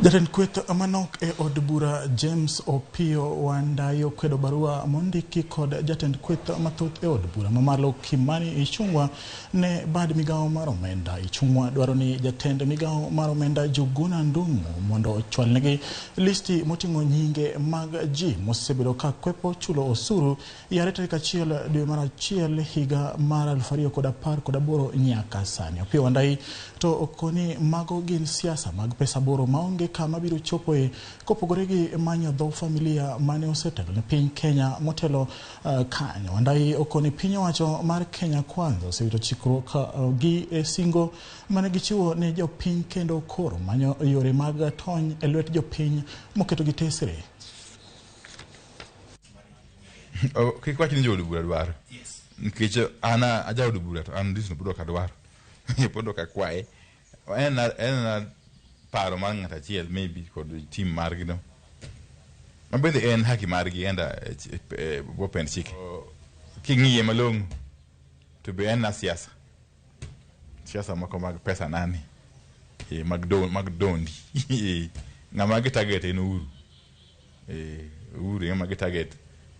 Jatend kweth manok e od bura James Opio Wandayi okwedo barua mondiki kod jatend kweth mathoth e od bura mamalo Kimani Ichung'wa ne bad migao mar Omenda. Ichung'wa dwaro ni jatend migao mar Omenda Juguna Ndumu mondo ochwalnegi listi moting'o nyinge mag ji mosebedo ka kwepo chulo osuru yare tarik 1 dwe mar 1 higa mar 2018 nyaka sani. Opio Wandayi to okoni mago gin siasa mag pesa boro maonge kama biro chopoe kopogore gi manyo dho familia mane osetelo ne piny Kenya motelo kanyo. Wandayi okoni piny owacho mar Kenya Kwanza osewito chikruok gi singo mane gichiwo ne jopiny kendo koro manyo yore mag tony e lwet jopiny moketo gi tesre. Kik wach ni jo od bura dwaro. Nikech ana aja od bura to an disno budo ka dwaro. Podo ka kwae. En paro mar ng'at achiel maybe kod team margi no. Mabende en haki margi enda open chike. King'iye malong'o to be en na siasa. Siasa moko mag pesa nani. Mag dondi. Ng'ama gi target en Uhuru. Uhuru ng'ama gi target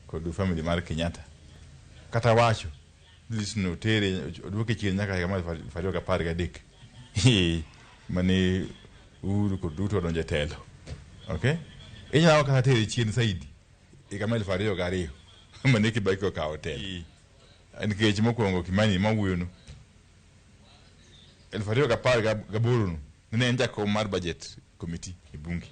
kod family mar Kenyatta. Kata wacho lisno tere odwoke chien nyaka kama 2013. Mane Uhuru kod duto donje telo. Okay? Inyalo kata tere chien saidi. Kama 2002. Mane Kibaki okawo telo. Nikech mokwongo Kimani mawuoyo no 2018 no ne en jakom mar budget committee e bunge.